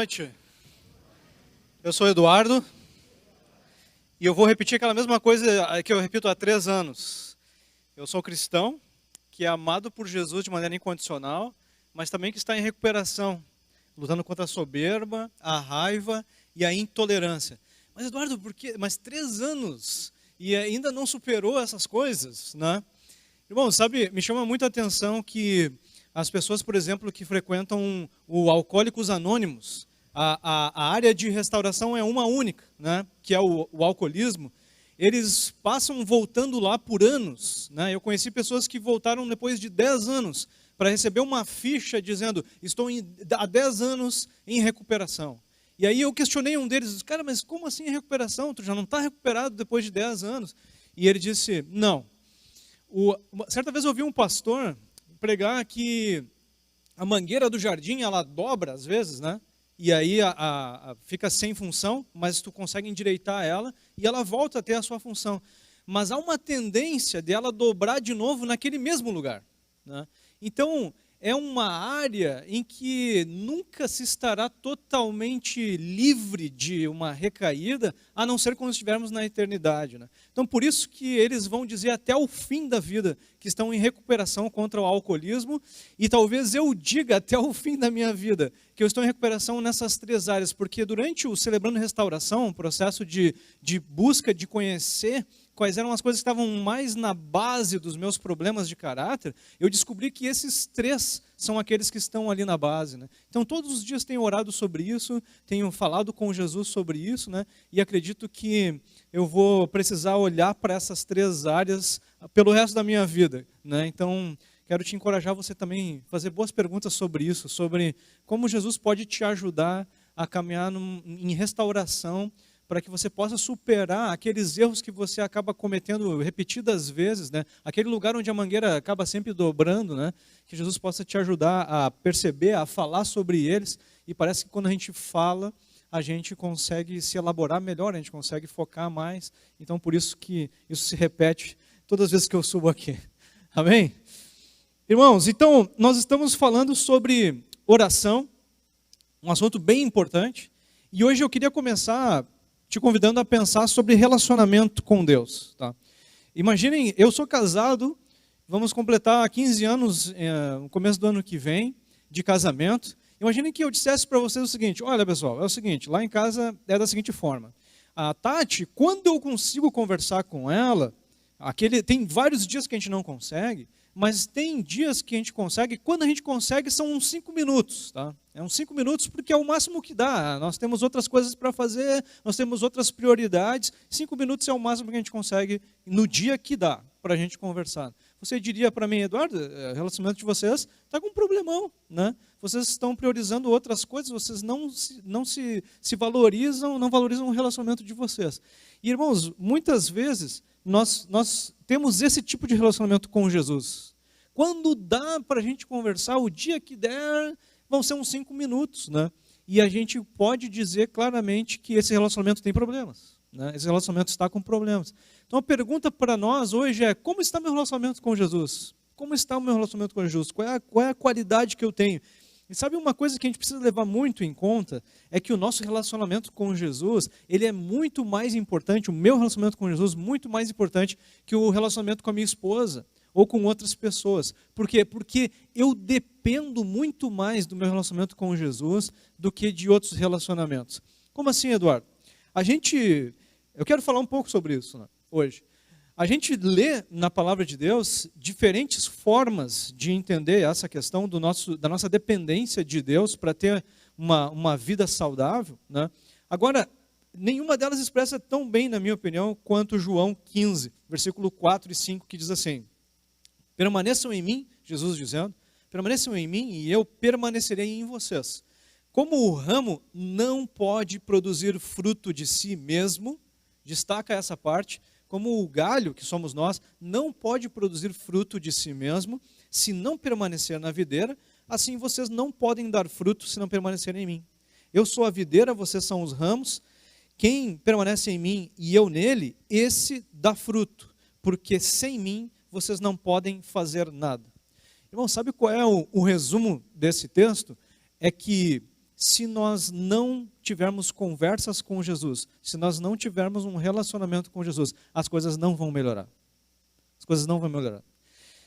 noite. Eu sou Eduardo e eu vou repetir aquela mesma coisa que eu repito há 3 anos. Eu sou cristão que é amado por Jesus de maneira incondicional, mas também que está em recuperação, lutando contra a soberba, a raiva e a intolerância. Mas Eduardo, por quê? Mas 3 anos e ainda não superou essas coisas, né? Irmão, sabe, me chama muito a atenção que as pessoas, por exemplo, que frequentam o Alcoólicos Anônimos, a área de restauração é uma única, né? Que é o alcoolismo. Eles passam voltando lá por anos, né? Eu conheci pessoas que voltaram depois de 10 anos para receber uma ficha dizendo: estou há 10 anos em recuperação. E aí eu questionei um deles, cara, mas como assim em recuperação? Tu já não está recuperado depois de 10 anos? E ele disse, não. Certa vez eu ouvi um pastor pregar que a mangueira do jardim, ela dobra às vezes, né? E aí fica sem função, mas tu consegue endireitar ela e ela volta a ter a sua função. Mas há uma tendência de ela dobrar de novo naquele mesmo lugar, né? Então, é uma área em que nunca se estará totalmente livre de uma recaída, a não ser quando estivermos na eternidade, né? Então, por isso que eles vão dizer até o fim da vida que estão em recuperação contra o alcoolismo, e talvez eu diga até o fim da minha vida que eu estou em recuperação nessas 3 áreas, porque durante o Celebrando Restauração, um processo de busca de conhecer quais eram as coisas que estavam mais na base dos meus problemas de caráter, eu descobri que esses 3 são aqueles que estão ali na base, né? Então, todos os dias tenho orado sobre isso, tenho falado com Jesus sobre isso, né? E acredito que eu vou precisar olhar para essas 3 áreas pelo resto da minha vida, né? Então, quero te encorajar você também a fazer boas perguntas sobre isso, sobre como Jesus pode te ajudar a caminhar em restauração, para que você possa superar aqueles erros que você acaba cometendo repetidas vezes, né? Aquele lugar onde a mangueira acaba sempre dobrando, né? Que Jesus possa te ajudar a perceber, a falar sobre eles, e parece que quando a gente fala, a gente consegue se elaborar melhor, a gente consegue focar mais. Então, por isso que isso se repete todas as vezes que eu subo aqui. Amém? Irmãos, então, nós estamos falando sobre oração, um assunto bem importante, e hoje eu queria começar te convidando a pensar sobre relacionamento com Deus, tá? Imaginem, eu sou casado, vamos completar 15 anos no começo do ano que vem, de casamento. Imaginem que eu dissesse para vocês o seguinte: olha pessoal, é o seguinte, lá em casa é da seguinte forma, a Tati, quando eu consigo conversar com ela, tem vários dias que a gente não consegue, mas tem dias que a gente consegue, quando a gente consegue são uns 5 minutos, tá? É uns 5 minutos porque é o máximo que dá, nós temos outras coisas para fazer, nós temos outras prioridades, 5 minutos é o máximo que a gente consegue no dia que dá para a gente conversar. Você diria para mim, Eduardo, o relacionamento de vocês está com um problemão, né? Vocês estão priorizando outras coisas, vocês não se valorizam, não valorizam o relacionamento de vocês. E irmãos, muitas vezes nós temos esse tipo de relacionamento com Jesus. Quando dá para a gente conversar, o dia que der, vão ser uns 5 minutos, né? E a gente pode dizer claramente que esse relacionamento tem problemas, né? Esse relacionamento está com problemas. Então a pergunta para nós hoje é: como está meu relacionamento com Jesus? Como está o meu relacionamento com Jesus? Qual é a qualidade que eu tenho? E sabe uma coisa que a gente precisa levar muito em conta? É que o nosso relacionamento com Jesus, ele é muito mais importante, o meu relacionamento com Jesus, muito mais importante que o relacionamento com a minha esposa ou com outras pessoas. Por quê? Porque eu dependo muito mais do meu relacionamento com Jesus do que de outros relacionamentos. Como assim, Eduardo? Eu quero falar um pouco sobre isso, né, hoje. A gente lê na palavra de Deus diferentes formas de entender essa questão da nossa dependência de Deus para ter uma vida saudável, né? Agora, nenhuma delas expressa tão bem, na minha opinião, quanto João 15, versículo 4 e 5, que diz assim: permaneçam em mim, Jesus dizendo, permaneçam em mim e eu permanecerei em vocês. Como o ramo não pode produzir fruto de si mesmo, destaca essa parte, como o galho, que somos nós, não pode produzir fruto de si mesmo, se não permanecer na videira, assim vocês não podem dar fruto se não permanecerem em mim. Eu sou a videira, vocês são os ramos. Quem permanece em mim e eu nele, esse dá fruto, porque sem mim vocês não podem fazer nada. Irmão, sabe qual é o resumo desse texto? É que se nós não tivermos conversas com Jesus, se nós não tivermos um relacionamento com Jesus, as coisas não vão melhorar. As coisas não vão melhorar.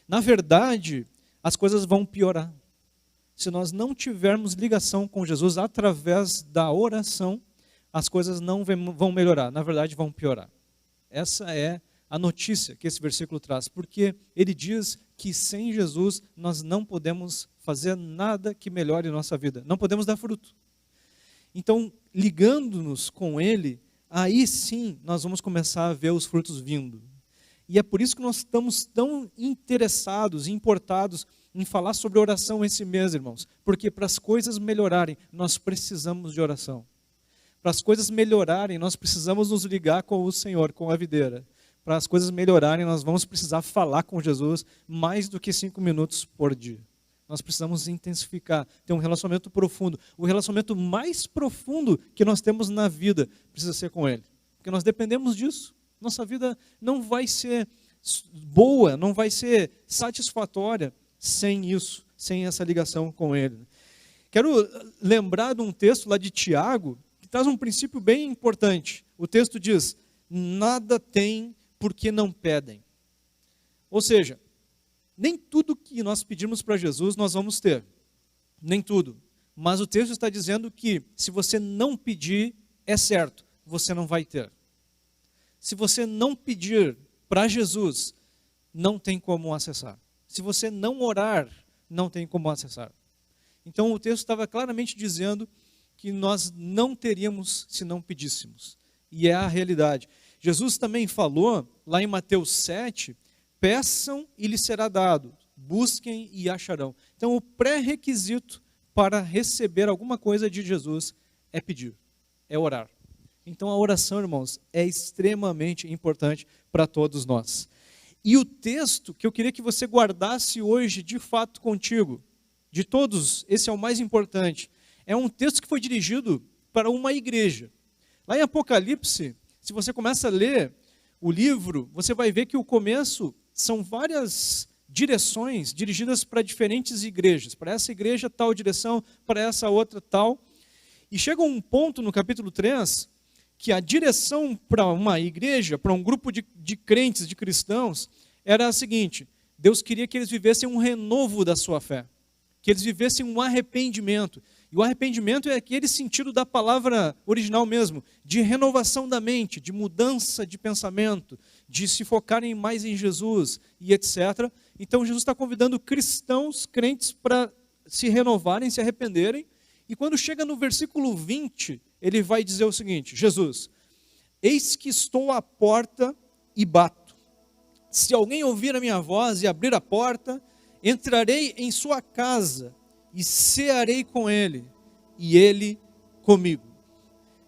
Na verdade, as coisas vão piorar. Se nós não tivermos ligação com Jesus através da oração, as coisas não vão melhorar, na verdade vão piorar. Essa é a notícia que esse versículo traz, porque ele diz que sem Jesus nós não podemos fazer nada que melhore nossa vida, não podemos dar fruto. Então, ligando-nos com ele, aí sim nós vamos começar a ver os frutos vindo. E é por isso que nós estamos tão interessados e importados em falar sobre oração esse mês, irmãos, porque para as coisas melhorarem, nós precisamos de oração. Para as coisas melhorarem, nós precisamos nos ligar com o Senhor, com a videira. Para as coisas melhorarem, nós vamos precisar falar com Jesus mais do que 5 minutos por dia. Nós precisamos intensificar, ter um relacionamento profundo. O relacionamento mais profundo que nós temos na vida precisa ser com Ele. Porque nós dependemos disso. Nossa vida não vai ser boa, não vai ser satisfatória sem isso, sem essa ligação com Ele. Quero lembrar de um texto lá de Tiago, que traz um princípio bem importante. O texto diz, nada tem porque não pedem. Ou seja, nem tudo que nós pedimos para Jesus nós vamos ter. Nem tudo. Mas o texto está dizendo que se você não pedir, é certo, você não vai ter. Se você não pedir para Jesus, não tem como acessar. Se você não orar, não tem como acessar. Então o texto estava claramente dizendo que nós não teríamos se não pedíssemos. E é a realidade. Jesus também falou, lá em Mateus 7, peçam e lhes será dado, busquem e acharão. Então o pré-requisito para receber alguma coisa de Jesus é pedir, é orar. Então a oração, irmãos, é extremamente importante para todos nós. E o texto que eu queria que você guardasse hoje, de fato, contigo, de todos, esse é o mais importante, é um texto que foi dirigido para uma igreja. Lá em Apocalipse, se você começa a ler o livro, você vai ver que o começo são várias direções dirigidas para diferentes igrejas. Para essa igreja, tal direção, para essa outra, tal. E chega um ponto no capítulo 3, que a direção para uma igreja, para um grupo de crentes, de cristãos, era a seguinte: Deus queria que eles vivessem um renovo da sua fé, que eles vivessem um arrependimento. E o arrependimento é aquele sentido da palavra original mesmo, de renovação da mente, de mudança de pensamento, de se focarem mais em Jesus e etc. Então Jesus está convidando cristãos, crentes, para se renovarem, se arrependerem. E quando chega no versículo 20, ele vai dizer o seguinte: Jesus, eis que estou à porta e bato. Se alguém ouvir a minha voz e abrir a porta, entrarei em sua casa e cearei com ele, e ele comigo.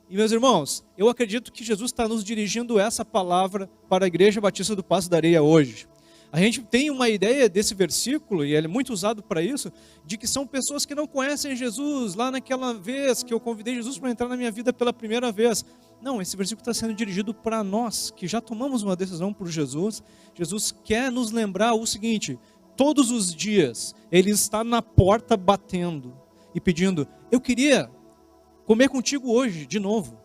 E meus irmãos, eu acredito que Jesus está nos dirigindo essa palavra para a Igreja Batista do Passo da Areia hoje. A gente tem uma ideia desse versículo, e ele é muito usado para isso, de que são pessoas que não conhecem Jesus, lá naquela vez que eu convidei Jesus para entrar na minha vida pela primeira vez. Não, esse versículo está sendo dirigido para nós, que já tomamos uma decisão por Jesus. Jesus quer nos lembrar o seguinte: todos os dias Ele está na porta batendo e pedindo, eu queria comer contigo hoje de novo.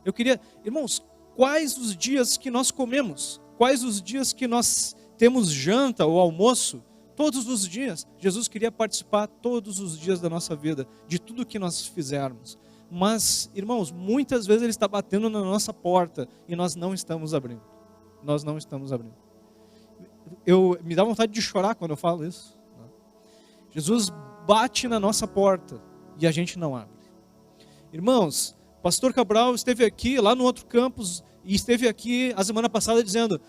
Eu queria, irmãos, quais os dias que nós comemos? Quais os dias que nós temos janta ou almoço? Todos os dias. Jesus queria participar todos os dias da nossa vida, de tudo que nós fizermos. Mas, irmãos, muitas vezes Ele está batendo na nossa porta e nós não estamos abrindo. Nós não estamos abrindo. Me dá vontade de chorar quando eu falo isso. Jesus bate na nossa porta e a gente não abre. Irmãos, pastor Cabral esteve aqui, lá no outro campus, e esteve aqui a semana passada dizendo,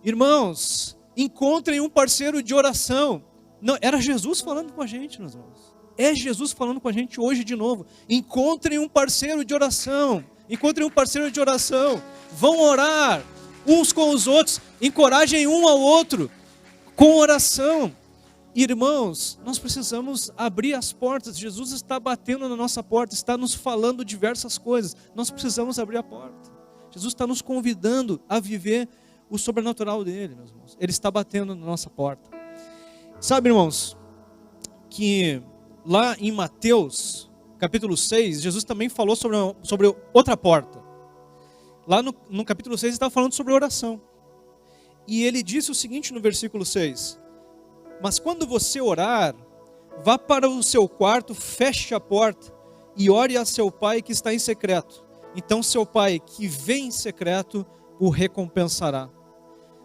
irmãos, encontrem um parceiro de oração. Não, era Jesus falando com a gente, meus irmãos. É Jesus falando com a gente hoje de novo. Encontrem um parceiro de oração. Encontrem um parceiro de oração. Vão orar uns com os outros. Encorajem um ao outro com oração. Irmãos, nós precisamos abrir as portas. Jesus está batendo na nossa porta, está nos falando diversas coisas. Nós precisamos abrir a porta. Jesus está nos convidando a viver o sobrenatural dele, meus irmãos. Ele está batendo na nossa porta. Sabe, irmãos, que lá em Mateus, capítulo 6, Jesus também falou sobre outra porta. Lá no capítulo 6 ele estava falando sobre oração. E ele disse o seguinte no versículo 6: mas quando você orar, vá para o seu quarto, feche a porta e ore a seu pai que está em secreto. Então seu pai que vê em secreto o recompensará.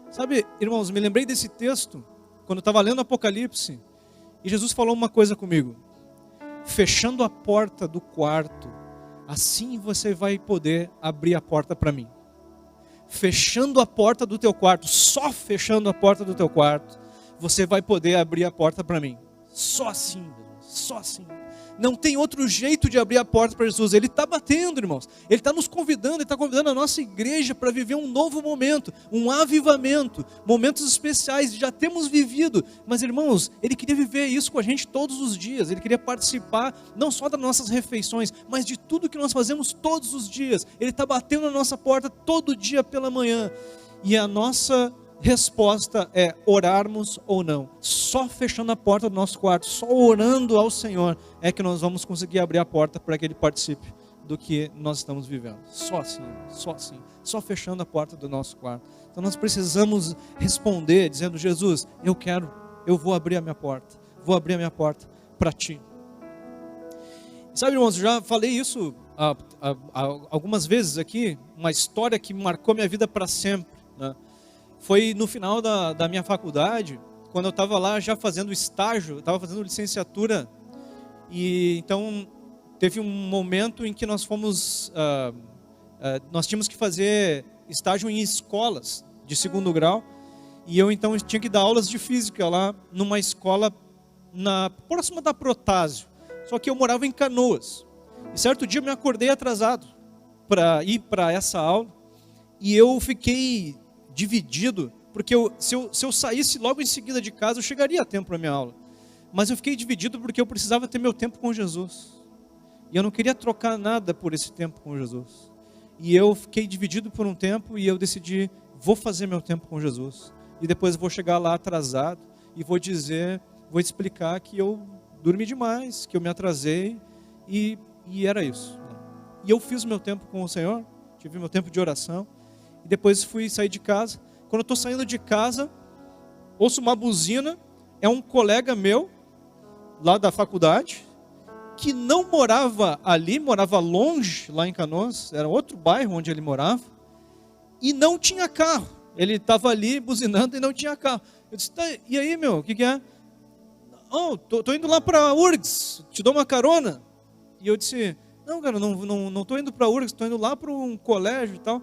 Sabe, irmãos, me lembrei desse texto quando eu estava lendo Apocalipse, e Jesus falou uma coisa comigo: fechando a porta do quarto, assim você vai poder abrir a porta para mim. Fechando a porta do teu quarto, só fechando a porta do teu quarto, você vai poder abrir a porta para mim. Só assim, só assim. Não tem outro jeito de abrir a porta para Jesus. Ele está batendo, irmãos. Ele está nos convidando, Ele está convidando a nossa igreja para viver um novo momento, um avivamento, momentos especiais. Já temos vivido, mas irmãos, Ele queria viver isso com a gente todos os dias. Ele queria participar não só das nossas refeições, mas de tudo que nós fazemos todos os dias. Ele está batendo na nossa porta todo dia pela manhã. E a nossa resposta é orarmos ou não. Só fechando a porta do nosso quarto, só orando ao Senhor, é que nós vamos conseguir abrir a porta para que Ele participe do que nós estamos vivendo. Só assim, só fechando a porta do nosso quarto. Então nós precisamos responder dizendo: Jesus, eu vou abrir a minha porta, para Ti. Sabe, irmãos, eu já falei isso algumas vezes aqui, uma história que marcou minha vida para sempre, né? Foi no final da minha faculdade, quando eu estava lá já fazendo estágio, eu estava fazendo licenciatura, e então teve um momento em que nós tínhamos que fazer estágio em escolas de segundo grau, e eu então tinha que dar aulas de física lá numa escola próxima da Protásio, só que eu morava em Canoas, e certo dia eu me acordei atrasado para ir para essa aula, e eu fiquei dividido, porque se eu saísse logo em seguida de casa, eu chegaria a tempo para a minha aula. Mas eu fiquei dividido porque eu precisava ter meu tempo com Jesus. E eu não queria trocar nada por esse tempo com Jesus. E eu fiquei dividido por um tempo e eu decidi, vou fazer meu tempo com Jesus. E depois vou chegar lá atrasado e vou explicar que eu dormi demais, que eu me atrasei e era isso. E eu fiz o meu tempo com o Senhor, tive meu tempo de oração. E depois fui sair de casa. Quando eu estou saindo de casa, ouço uma buzina. É um colega meu, lá da faculdade, que não morava ali, morava longe, lá em Canoas. Era outro bairro onde ele morava. E não tinha carro. Ele estava ali buzinando e não tinha carro. Eu disse: tá, e aí, meu, o que é? Oh, tô indo lá para URGS, te dou uma carona. E eu disse: não, cara, não estou indo para URGS, estou indo lá para um colégio e tal.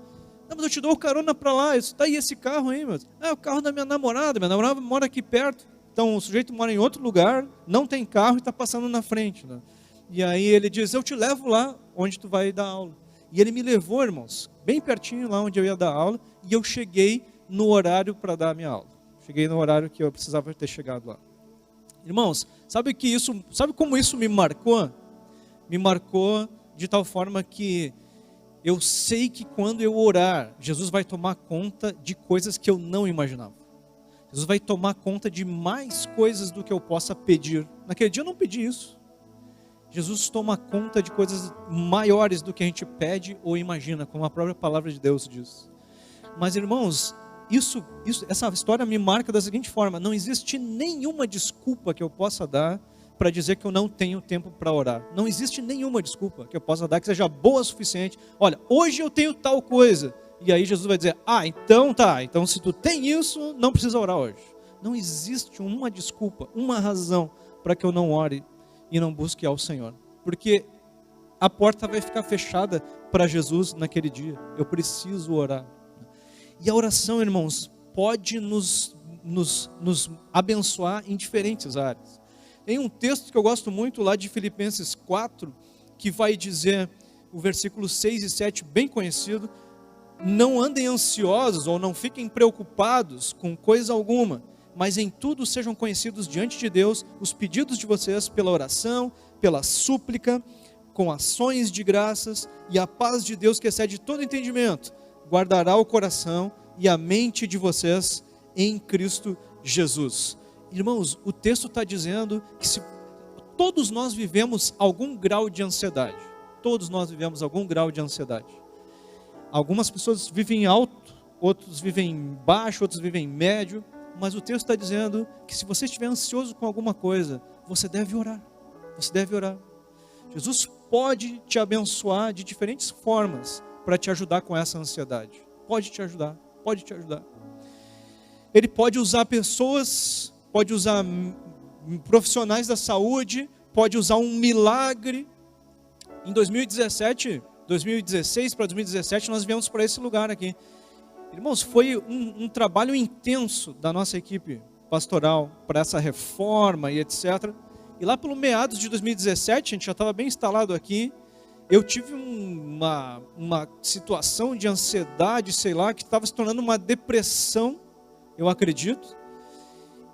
Não, mas eu te dou carona para lá. Isso, tá aí esse carro aí, meu. É o carro da minha namorada mora aqui perto. Então o sujeito mora em outro lugar, não tem carro e está passando na frente, né? E aí ele diz: eu te levo lá onde tu vai dar aula. E ele me levou, irmãos, bem pertinho lá onde eu ia dar aula, e eu cheguei no horário para dar a minha aula. Cheguei no horário que eu precisava ter chegado lá. Irmãos, sabe como isso me marcou? Me marcou de tal forma que eu sei que quando eu orar, Jesus vai tomar conta de coisas que eu não imaginava. Jesus vai tomar conta de mais coisas do que eu possa pedir. Naquele dia eu não pedi isso. Jesus toma conta de coisas maiores do que a gente pede ou imagina, como a própria palavra de Deus diz. Mas, irmãos, essa história me marca da seguinte forma: não existe nenhuma desculpa que eu possa dar para dizer que eu não tenho tempo para orar. Não existe nenhuma desculpa que eu possa dar que seja boa o suficiente. Olha, hoje eu tenho tal coisa. E aí Jesus vai dizer: então tá, então se tu tem isso, não precisa orar hoje. Não existe uma desculpa, uma razão para que eu não ore e não busque ao Senhor. Porque a porta vai ficar fechada para Jesus naquele dia. Eu preciso orar. E a oração, irmãos, pode nos abençoar em diferentes áreas. Tem um texto que eu gosto muito lá de Filipenses 4, que vai dizer, o versículo 6 e 7, bem conhecido: não andem ansiosos ou não fiquem preocupados com coisa alguma, mas em tudo sejam conhecidos diante de Deus os pedidos de vocês pela oração, pela súplica, com ações de graças, e a paz de Deus que excede todo entendimento guardará o coração e a mente de vocês em Cristo Jesus. Irmãos, o texto está dizendo que todos nós vivemos algum grau de ansiedade. Todos nós vivemos algum grau de ansiedade. Algumas pessoas vivem alto, outros vivem baixo, outros vivem médio. Mas o texto está dizendo que se você estiver ansioso com alguma coisa, você deve orar. Você deve orar. Jesus pode te abençoar de diferentes formas para te ajudar com essa ansiedade. Pode te ajudar, pode te ajudar. Ele pode usar pessoas, pode usar profissionais da saúde, pode usar um milagre. Em 2016 para 2017, nós viemos para esse lugar aqui. Irmãos, foi um trabalho intenso da nossa equipe pastoral para essa reforma e etc. E lá pelo meados de 2017, a gente já estava bem instalado aqui, eu tive uma situação de ansiedade, sei lá, que estava se tornando uma depressão, eu acredito.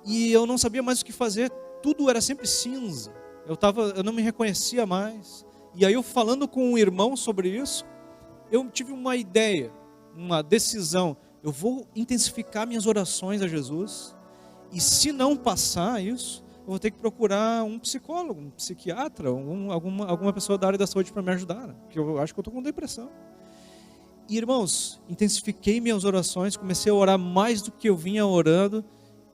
E eu não sabia mais o que fazer, tudo era sempre cinza. Eu não me reconhecia mais. E aí eu falando com um irmão sobre isso, eu tive uma ideia, uma decisão. Eu vou intensificar minhas orações a Jesus. E se não passar isso, eu vou ter que procurar um psicólogo, um psiquiatra, alguma pessoa da área da saúde para me ajudar, né? Porque eu acho que eu estou com depressão. E irmãos, intensifiquei minhas orações, comecei a orar mais do que eu vinha orando.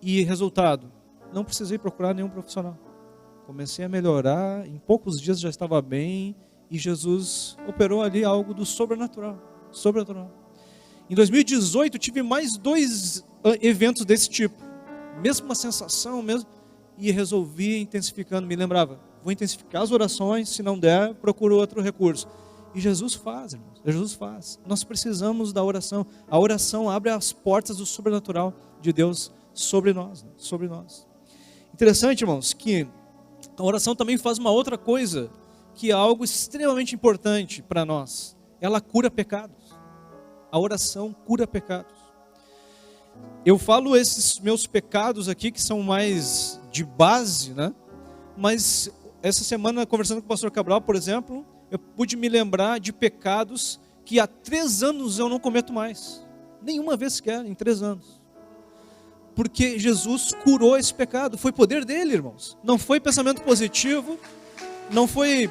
E resultado, não precisei procurar nenhum profissional. Comecei a melhorar, em poucos dias já estava bem. E Jesus operou ali algo do sobrenatural. Sobrenatural. Em 2018 tive mais 2 eventos desse tipo. Mesma sensação, mesmo. E resolvi intensificando, me lembrava, vou intensificar as orações, se não der, procuro outro recurso. E Jesus faz, irmãos, Jesus faz. Nós precisamos da oração. A oração abre as portas do sobrenatural de Deus sobre nós, né? Sobre nós. Interessante, irmãos, que a oração também faz uma outra coisa, que é algo extremamente importante para nós. Ela cura pecados. A oração cura pecados. Eu falo esses meus pecados aqui, que são mais de base, né? Mas essa semana, conversando com o pastor Cabral, por exemplo, eu pude me lembrar de pecados que há 3 anos eu não cometo mais. Nenhuma vez sequer, em 3 anos. Porque Jesus curou esse pecado. Foi poder dele, irmãos. Não foi pensamento positivo, não foi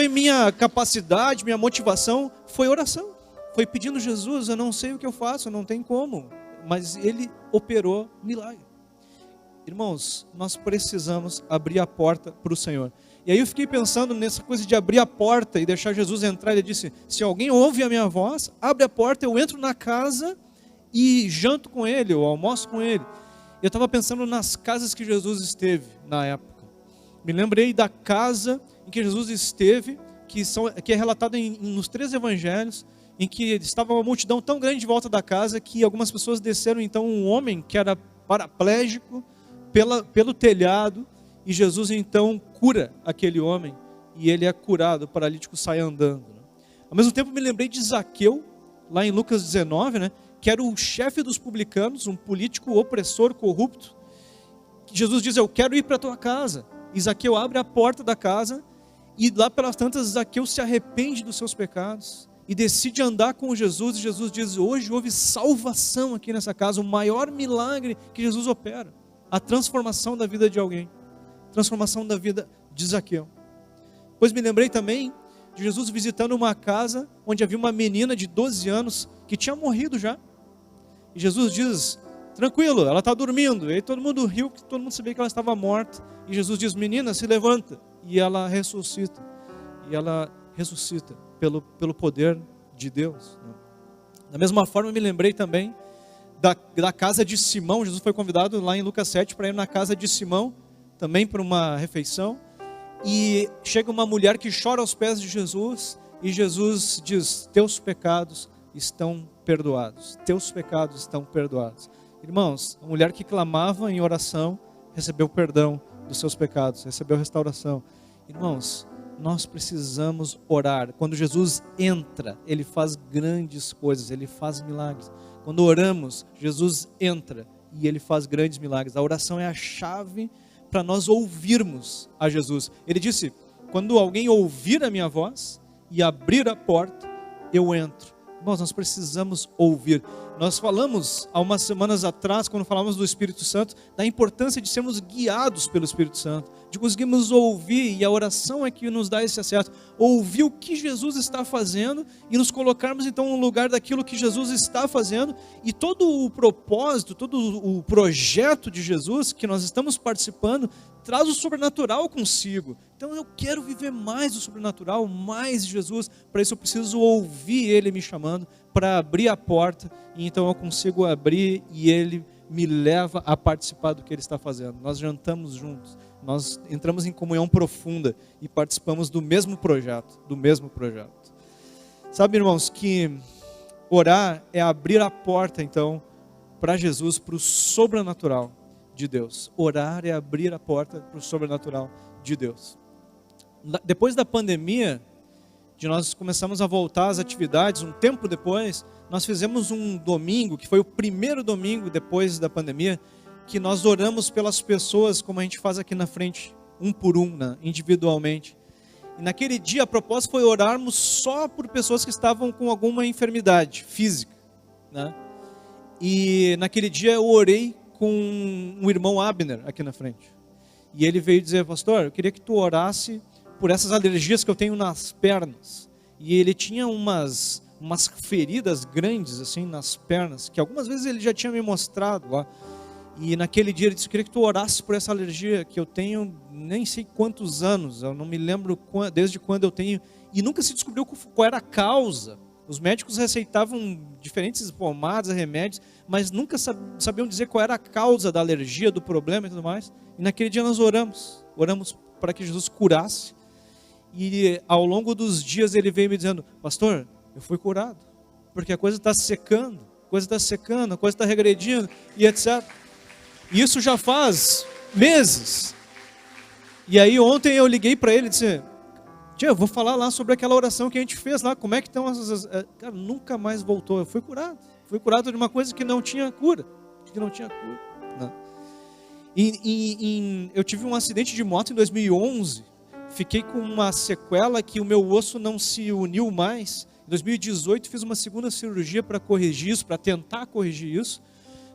minha capacidade, minha motivação, foi oração. Foi pedindo, Jesus, eu não sei o que eu faço, não tem como. Mas ele operou milagre. Irmãos, nós precisamos abrir a porta para o Senhor. E aí eu fiquei pensando nessa coisa de abrir a porta e deixar Jesus entrar. Ele disse, se alguém ouve a minha voz, abre a porta, eu entro na casa e janto com ele, ou almoço com ele. Eu estava pensando nas casas que Jesus esteve na época. Me lembrei da casa em que Jesus esteve, que é relatado nos 3 evangelhos, em que estava uma multidão tão grande de volta da casa, que algumas pessoas desceram então um homem que era paraplégico pelo telhado, e Jesus então cura aquele homem, e ele é curado, o paralítico sai andando. Ao mesmo tempo me lembrei de Zaqueu, lá em Lucas 19, né, que era o chefe dos publicanos, um político opressor, corrupto. Jesus diz, eu quero ir para a tua casa. E Zaqueu abre a porta da casa, e lá pelas tantas Zaqueu se arrepende dos seus pecados, e decide andar com Jesus, e Jesus diz, hoje houve salvação aqui nessa casa, o maior milagre que Jesus opera, a transformação da vida de alguém, transformação da vida de Zaqueu. Pois me lembrei também de Jesus visitando uma casa, onde havia uma menina de 12 anos, que tinha morrido já, e Jesus diz, tranquilo, ela está dormindo, e aí todo mundo riu, que todo mundo sabia que ela estava morta, e Jesus diz, menina, se levanta, e ela ressuscita, pelo poder de Deus. Da mesma forma, me lembrei também da casa de Simão. Jesus foi convidado lá em Lucas 7 para ir na casa de Simão, também para uma refeição, e chega uma mulher que chora aos pés de Jesus, e Jesus diz, teus pecados estão perdoados, teus pecados estão perdoados. Irmãos, a mulher que clamava em oração, recebeu perdão dos seus pecados, recebeu restauração. Irmãos, nós precisamos orar. Quando Jesus entra, Ele faz grandes coisas, Ele faz milagres. Quando oramos, Jesus entra e Ele faz grandes milagres. A oração é a chave para nós ouvirmos a Jesus. Ele disse, quando alguém ouvir a minha voz e abrir a porta, eu entro. Irmãos, nós precisamos ouvir. Nós falamos há umas semanas atrás, quando falamos do Espírito Santo, da importância de sermos guiados pelo Espírito Santo, de conseguirmos ouvir, e a oração é que nos dá esse acesso, ouvir o que Jesus está fazendo e nos colocarmos então no lugar daquilo que Jesus está fazendo, e todo o propósito, todo o projeto de Jesus que nós estamos participando, traz o sobrenatural consigo. Então eu quero viver mais o sobrenatural, mais de Jesus. Para isso eu preciso ouvir Ele me chamando, para abrir a porta, e então eu consigo abrir e Ele me leva a participar do que Ele está fazendo. Nós jantamos juntos, nós entramos em comunhão profunda e participamos do mesmo projeto, Sabe, irmãos, que orar é abrir a porta então para Jesus, para o sobrenatural de Deus. Orar é abrir a porta para o sobrenatural de Deus. Depois da pandemia, de nós começamos a voltar às atividades, um tempo depois, nós fizemos um domingo, que foi o primeiro domingo depois da pandemia, que nós oramos pelas pessoas, como a gente faz aqui na frente, um por um, né, individualmente. E naquele dia a proposta foi orarmos só por pessoas que estavam com alguma enfermidade física, né? E naquele dia eu orei com o irmão Abner aqui na frente. E ele veio dizer: pastor, eu queria que tu orasse por essas alergias que eu tenho nas pernas. E ele tinha umas feridas grandes assim nas pernas, que algumas vezes ele já tinha me mostrado lá. E naquele dia ele disse: eu queria que tu orasse por essa alergia que eu tenho nem sei quantos anos, eu não me lembro desde quando eu tenho, e nunca se descobriu qual era a causa. Os médicos receitavam diferentes pomadas, remédios, mas nunca sabiam dizer qual era a causa da alergia, do problema e tudo mais. E naquele dia nós oramos para que Jesus curasse. E ao longo dos dias ele veio me dizendo: pastor, eu fui curado, porque a coisa está secando, a coisa está regredindo e etc. E isso já faz meses. E aí ontem eu liguei para ele e disse: tia, eu vou falar lá sobre aquela oração que a gente fez lá, como é que estão essas... Cara, nunca mais voltou. Eu fui curado de uma coisa que não tinha cura. Não. Eu tive um acidente de moto em 2011, fiquei com uma sequela que o meu osso não se uniu mais. Em 2018 fiz uma segunda cirurgia para corrigir isso, para tentar corrigir isso.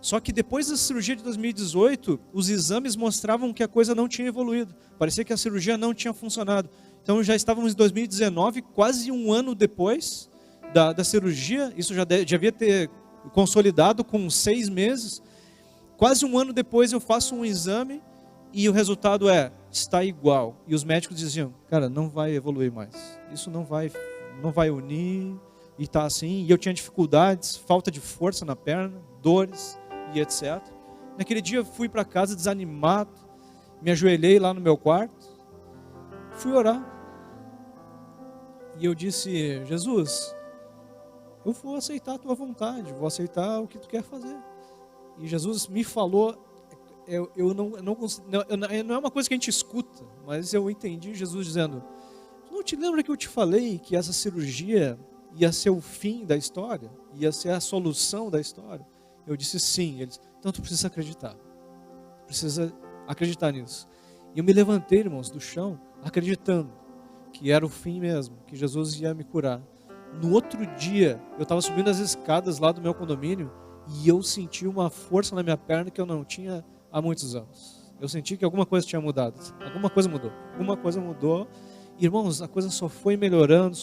Só que depois da cirurgia de 2018, os exames mostravam que a coisa não tinha evoluído. Parecia que a cirurgia não tinha funcionado. Então já estávamos em 2019, quase um ano depois da cirurgia. Isso já devia ter consolidado com 6 meses. Quase um ano depois eu faço um exame e o resultado está igual. E os médicos diziam: cara, não vai evoluir mais. Isso não vai unir e está assim. E eu tinha dificuldades, falta de força na perna, dores e etc. Naquele dia eu fui para casa desanimado, me ajoelhei lá no meu quarto, fui orar. E eu disse: Jesus, eu vou aceitar a tua vontade, vou aceitar o que tu quer fazer. E Jesus me falou, não é uma coisa que a gente escuta, mas eu entendi Jesus dizendo: tu não te lembra que eu te falei que essa cirurgia ia ser o fim da história? Ia ser a solução da história? Eu disse sim. Ele disse: então tu precisa acreditar nisso. E eu me levantei, irmãos, do chão, acreditando que era o fim mesmo, que Jesus ia me curar. No outro dia, eu estava subindo as escadas lá do meu condomínio e eu senti uma força na minha perna que eu não tinha há muitos anos. Eu senti que alguma coisa tinha mudado. Alguma coisa mudou. Irmãos, a coisa só foi melhorando.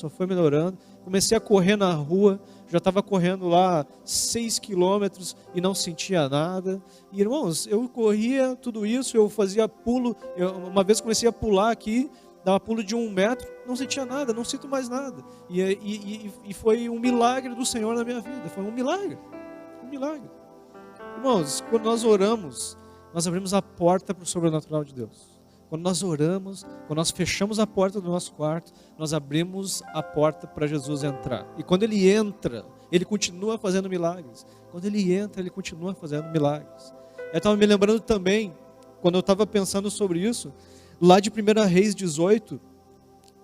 Comecei a correr na rua, já estava correndo lá 6 quilômetros e não sentia nada. E, irmãos, eu corria tudo isso, eu fazia pulo. Uma vez comecei a pular aqui, dava pulo de 1 metro, não sentia nada, não sinto mais nada. E foi um milagre do Senhor na minha vida. Foi um milagre. Irmãos, quando nós oramos, nós abrimos a porta para o sobrenatural de Deus. Quando nós oramos, quando nós fechamos a porta do nosso quarto, nós abrimos a porta para Jesus entrar. E quando Ele entra, Ele continua fazendo milagres. Eu estava me lembrando também, quando eu estava pensando sobre isso, lá de 1 Reis 18,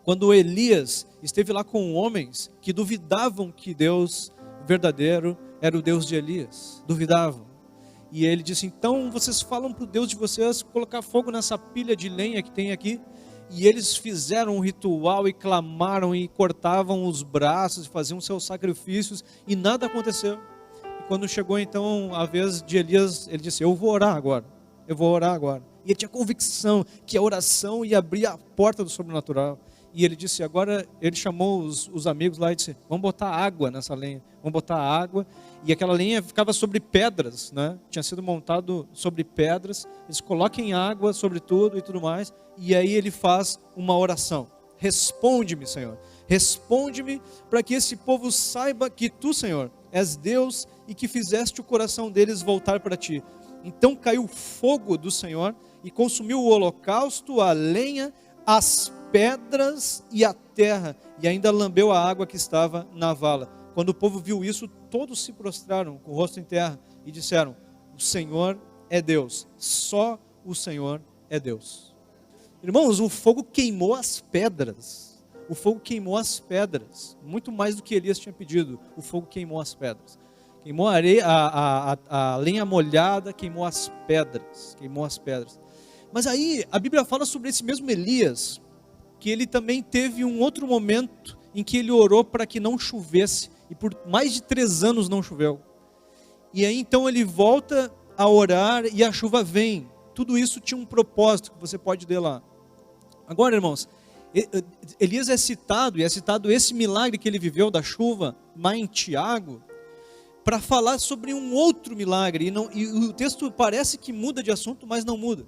quando Elias esteve lá com homens que duvidavam que Deus verdadeiro era o Deus de Elias. Duvidavam. E ele disse: então vocês falam para o Deus de vocês colocar fogo nessa pilha de lenha que tem aqui. E eles fizeram um ritual e clamaram e cortavam os braços e faziam seus sacrifícios e nada aconteceu. E quando chegou então a vez de Elias, ele disse: eu vou orar agora, eu vou orar agora. E ele tinha convicção que a oração ia abrir a porta do sobrenatural. E ele disse, agora, ele chamou os amigos lá e disse: vamos botar água nessa lenha, vamos botar água. E aquela lenha ficava sobre pedras, né? Tinha sido montado sobre pedras. Eles coloquem água sobre tudo e tudo mais. E aí ele faz uma oração: responde-me, Senhor, responde-me, para que esse povo saiba que tu, Senhor, és Deus e que fizeste o coração deles voltar para ti. Então caiu fogo do Senhor e consumiu o holocausto, a lenha, as pedras e a terra, e ainda lambeu a água que estava na vala. Quando o povo viu isso, todos se prostraram com o rosto em terra e disseram: o Senhor é Deus, só o Senhor é Deus. Irmãos, o fogo queimou as pedras. O fogo queimou as pedras, muito mais do que Elias tinha pedido. O fogo queimou as pedras. Queimou a areia, a lenha molhada, queimou as pedras. Queimou as pedras. Mas aí a Bíblia fala sobre esse mesmo Elias, que ele também teve um outro momento em que ele orou para que não chovesse, e por mais de 3 anos não choveu. E aí então ele volta a orar e a chuva vem. Tudo isso tinha um propósito, que você pode ler lá. Agora, irmãos, Elias é citado, e é citado esse milagre que ele viveu da chuva, lá em Tiago, para falar sobre um outro milagre, e o texto parece que muda de assunto, mas não muda.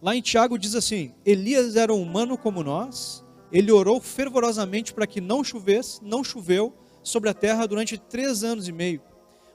Lá em Tiago diz assim: Elias era humano como nós, ele orou fervorosamente para que não chovesse, não choveu sobre a terra durante 3 anos e meio.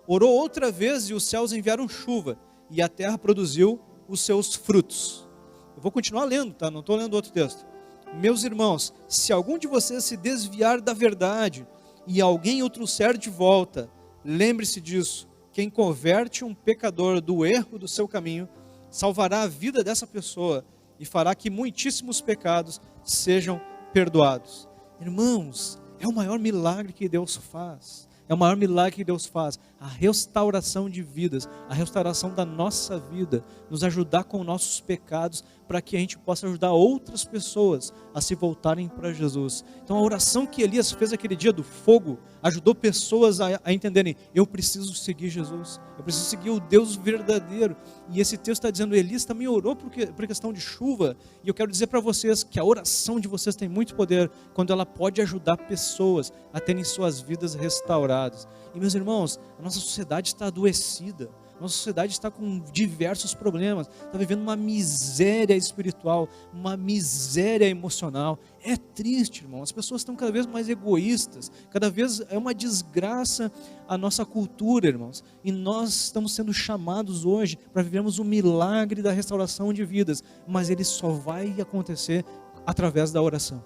Orou outra vez e os céus enviaram chuva, e a terra produziu os seus frutos. Eu vou continuar lendo, tá? Não estou lendo outro texto. Meus irmãos, se algum de vocês se desviar da verdade, e alguém o trouxer de volta, lembre-se disso: quem converte um pecador do erro do seu caminho, salvará a vida dessa pessoa e fará que muitíssimos pecados sejam perdoados. Irmãos, é o maior milagre que Deus faz. É o maior milagre que Deus faz. A restauração de vidas, a restauração da nossa vida, nos ajudar com nossos pecados, para que a gente possa ajudar outras pessoas a se voltarem para Jesus. Então a oração que Elias fez aquele dia do fogo, ajudou pessoas a entenderem: eu preciso seguir Jesus, eu preciso seguir o Deus verdadeiro. E esse texto está dizendo: Elias também orou por questão de chuva. E eu quero dizer para vocês que a oração de vocês tem muito poder, quando ela pode ajudar pessoas a terem suas vidas restauradas. E meus irmãos, a nossa sociedade está adoecida. Nossa sociedade está com diversos problemas, está vivendo uma miséria espiritual, uma miséria emocional. É triste, irmão. As pessoas estão cada vez mais egoístas, cada vez é uma desgraça a nossa cultura, irmãos. E nós estamos sendo chamados hoje para vivermos o milagre da restauração de vidas, mas ele só vai acontecer através da oração.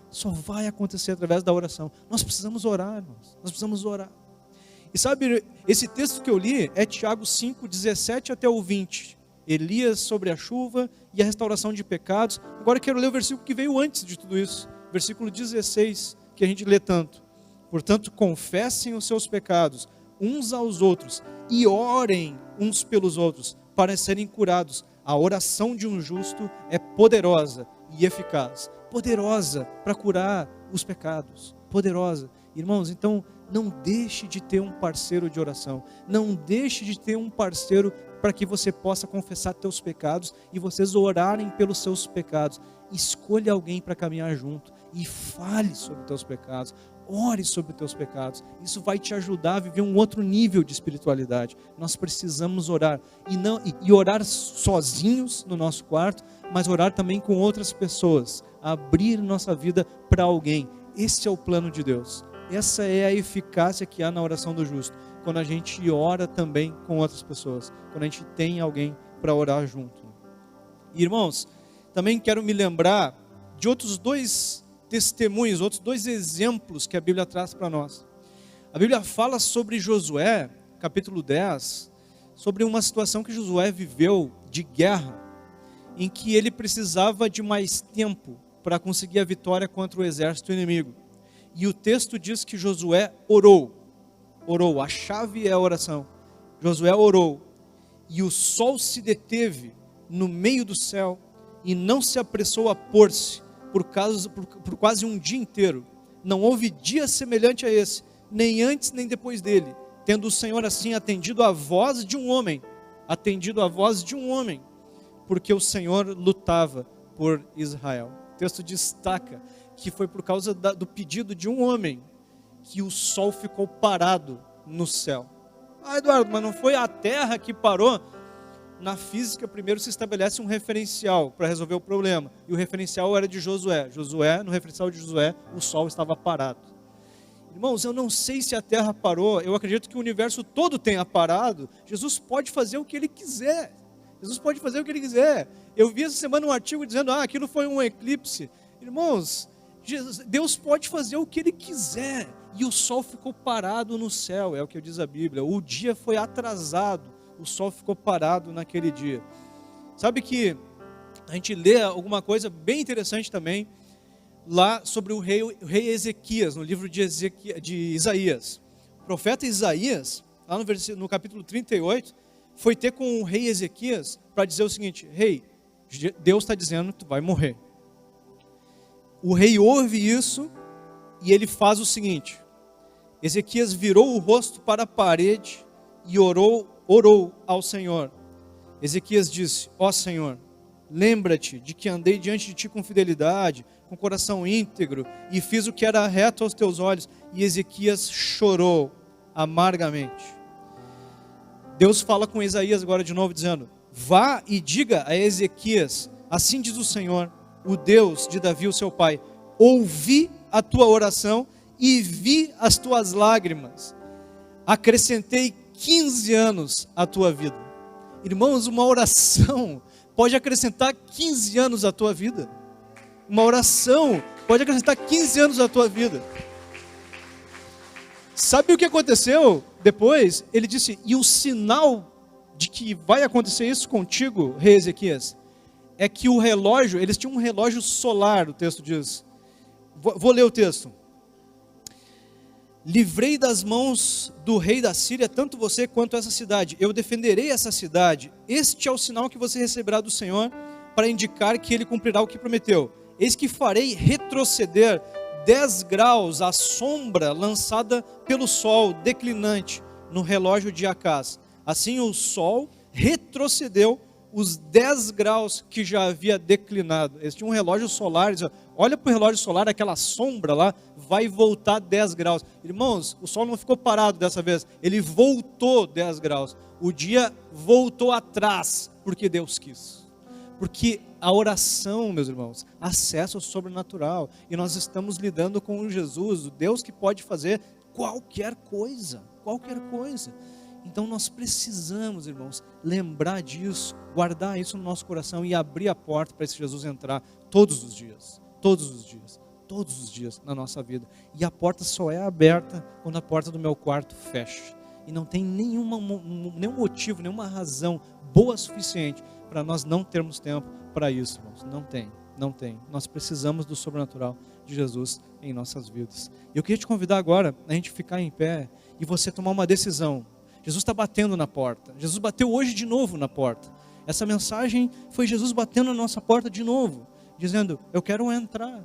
Só vai acontecer através da oração. Nós precisamos orar, irmãos. Nós precisamos orar. E sabe, esse texto que eu li é Tiago 5, 17 até o 20. Elias sobre a chuva e a restauração de pecados. Agora eu quero ler o versículo que veio antes de tudo isso. Versículo 16, que a gente lê tanto. Portanto, confessem os seus pecados uns aos outros e orem uns pelos outros para serem curados. A oração de um justo é poderosa e eficaz. Poderosa para curar os pecados. Poderosa. Irmãos, então não deixe de ter um parceiro de oração. Não deixe de ter um parceiro para que você possa confessar teus pecados e vocês orarem pelos seus pecados. Escolha alguém para caminhar junto e fale sobre teus pecados. Ore sobre teus pecados. Isso vai te ajudar a viver um outro nível de espiritualidade. Nós precisamos orar e orar sozinhos no nosso quarto, mas orar também com outras pessoas. Abrir nossa vida para alguém. Esse é o plano de Deus. Essa é a eficácia que há na oração do justo, quando a gente ora também com outras pessoas, quando a gente tem alguém para orar junto. E, irmãos, também quero me lembrar de outros 2 testemunhos, outros 2 exemplos que a Bíblia traz para nós. A Bíblia fala sobre Josué, capítulo 10, sobre uma situação que Josué viveu de guerra, em que ele precisava de mais tempo para conseguir a vitória contra o exército inimigo. E o texto diz que Josué orou, a chave é a oração. Josué orou, e o sol se deteve no meio do céu, e não se apressou a pôr-se, por quase um dia inteiro. Não houve dia semelhante a esse, nem antes nem depois dele, tendo o Senhor assim atendido à voz de um homem, porque o Senhor lutava por Israel. O texto destaca que foi por causa do pedido de um homem que o sol ficou parado no céu. Ah, Eduardo, mas não foi a terra que parou? Na física, primeiro se estabelece um referencial para resolver o problema. E o referencial era de Josué. No referencial de Josué, o sol estava parado. Irmãos, eu não sei se a terra parou. Eu acredito que o universo todo tenha parado. Jesus pode fazer o que ele quiser. Eu vi essa semana um artigo dizendo, aquilo foi um eclipse. Irmãos, Deus pode fazer o que ele quiser. E o sol ficou parado no céu, é o que diz a Bíblia. O dia foi atrasado, o sol ficou parado naquele dia. Sabe que a gente lê alguma coisa bem interessante também, lá sobre o rei Ezequias, no livro de Isaías. O profeta Isaías, lá no capítulo 38, foi ter com o rei Ezequias para dizer o seguinte: rei, Deus está dizendo que tu vai morrer. O rei ouve isso e ele faz o seguinte: Ezequias virou o rosto para a parede e orou ao Senhor. Ezequias disse: ó Senhor, lembra-te de que andei diante de ti com fidelidade, com coração íntegro, e fiz o que era reto aos teus olhos. E Ezequias chorou amargamente. Deus fala com Isaías agora de novo, dizendo: vá e diga a Ezequias, assim diz o Senhor, o Deus de Davi, o seu pai, ouvi a tua oração e vi as tuas lágrimas, acrescentei 15 anos à tua vida. Irmãos, uma oração pode acrescentar 15 anos à tua vida. Uma oração pode acrescentar 15 anos à tua vida. Sabe o que aconteceu depois? Ele disse: e o sinal de que vai acontecer isso contigo, rei Ezequias, é que o relógio, eles tinham um relógio solar, o texto diz. Vou ler o texto. Livrei das mãos do rei da Síria tanto você quanto essa cidade. Eu defenderei essa cidade. Este é o sinal que você receberá do Senhor para indicar que ele cumprirá o que prometeu. Eis que farei retroceder 10 graus a sombra lançada pelo sol declinante no relógio de Acás. Assim o sol retrocedeu os 10 graus que já havia declinado. Eles tinham um relógio solar, eles diziam: olha para o relógio solar, aquela sombra lá vai voltar 10 graus. Irmãos, o sol não ficou parado dessa vez, ele voltou 10 graus. O dia voltou atrás, porque Deus quis. Porque a oração, meus irmãos, acessa o sobrenatural. E nós estamos lidando com Jesus, o Deus que pode fazer qualquer coisa. Qualquer coisa. Então nós precisamos, irmãos, lembrar disso, guardar isso no nosso coração e abrir a porta para esse Jesus entrar todos os dias. Todos os dias. Todos os dias na nossa vida. E a porta só é aberta quando a porta do meu quarto fecha. E não tem nenhum motivo, nenhuma razão boa o suficiente para nós não termos tempo para isso, irmãos. Não tem. Nós precisamos do sobrenatural de Jesus em nossas vidas. Eu queria te convidar agora a gente ficar em pé e você tomar uma decisão. Jesus está batendo na porta. Jesus bateu hoje de novo na porta. Essa mensagem foi Jesus batendo na nossa porta de novo, dizendo: eu quero entrar.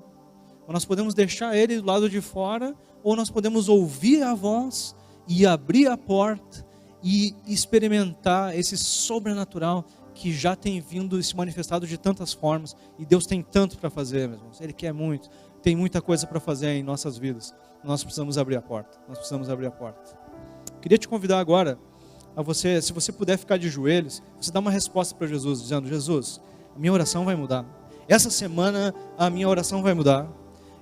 Ou nós podemos deixar ele do lado de fora, ou nós podemos ouvir a voz e abrir a porta e experimentar esse sobrenatural que já tem vindo e se manifestado de tantas formas. E Deus tem tanto para fazer, meus irmãos. Ele quer muito. Tem muita coisa para fazer em nossas vidas. Nós precisamos abrir a porta. Queria te convidar agora a você, se você puder ficar de joelhos, você dá uma resposta para Jesus, dizendo: Jesus, a minha oração vai mudar. Essa semana a minha oração vai mudar.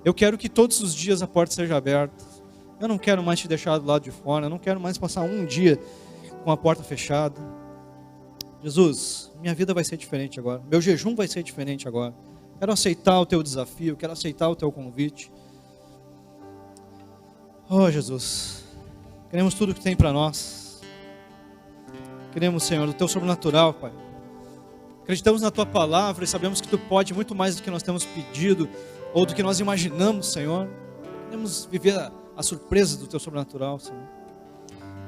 Eu quero que todos os dias a porta seja aberta. Eu não quero mais te deixar do lado de fora. Eu não quero mais passar um dia com a porta fechada. Jesus, minha vida vai ser diferente agora. Meu jejum vai ser diferente agora. Quero aceitar o teu desafio. Quero aceitar o teu convite. Oh, Jesus, queremos tudo que tem para nós. Queremos, Senhor, o teu sobrenatural, Pai. Acreditamos na tua palavra e sabemos que tu pode muito mais do que nós temos pedido ou do que nós imaginamos, Senhor. Queremos viver a surpresa do teu sobrenatural, Senhor.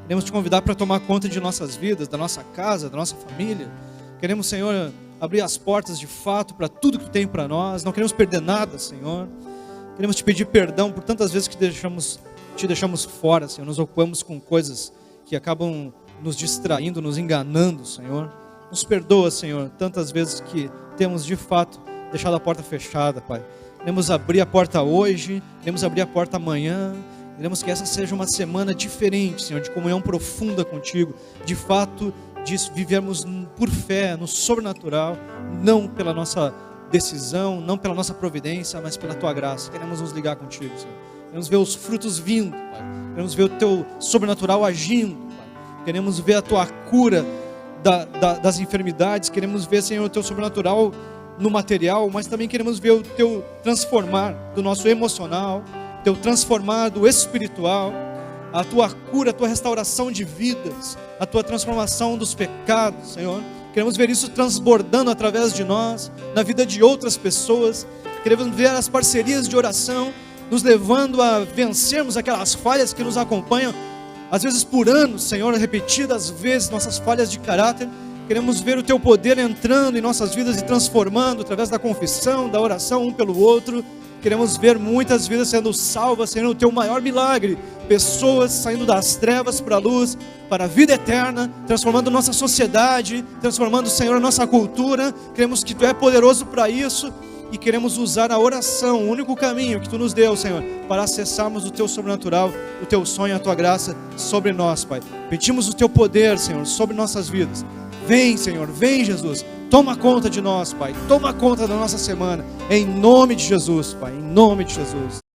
Queremos te convidar para tomar conta de nossas vidas, da nossa casa, da nossa família. Queremos, Senhor, abrir as portas de fato para tudo que tu tem para nós. Não queremos perder nada, Senhor. Queremos te pedir perdão por tantas vezes que te deixamos fora, Senhor. Nos ocupamos com coisas que acabam nos distraindo, nos enganando, Senhor. Nos perdoa, Senhor, tantas vezes que temos de fato deixado a porta fechada, Pai. Queremos abrir a porta hoje, queremos abrir a porta amanhã. Queremos que essa seja uma semana diferente, Senhor, de comunhão profunda contigo, de fato, de vivermos por fé, no sobrenatural, não pela nossa decisão, não pela nossa providência, mas pela tua graça. Queremos nos ligar contigo, Senhor. Queremos ver os frutos vindo, Pai. Queremos ver o teu sobrenatural agindo, Pai. Queremos ver a tua cura das enfermidades. Queremos ver, Senhor, o teu sobrenatural no material, mas também queremos ver o teu transformar do nosso emocional, teu transformar do espiritual, a tua cura, a tua restauração de vidas, a tua transformação dos pecados, Senhor. Queremos ver isso transbordando através de nós, na vida de outras pessoas. Queremos ver as parcerias de oração nos levando a vencermos aquelas falhas que nos acompanham, às vezes por anos, Senhor, repetidas vezes, nossas falhas de caráter. Queremos ver o teu poder entrando em nossas vidas e transformando através da confissão, da oração um pelo outro. Queremos ver muitas vidas sendo salvas, sendo o teu maior milagre. Pessoas saindo das trevas para a luz, para a vida eterna, transformando nossa sociedade, transformando, Senhor, a nossa cultura. Queremos que tu é poderoso para isso e queremos usar a oração, o único caminho que tu nos deu, Senhor, para acessarmos o teu sobrenatural, o teu sonho, a tua graça sobre nós, Pai. Pedimos o teu poder, Senhor, sobre nossas vidas. Vem, Senhor, vem, Jesus. Toma conta de nós, Pai. Toma conta da nossa semana. Em nome de Jesus, Pai. Em nome de Jesus.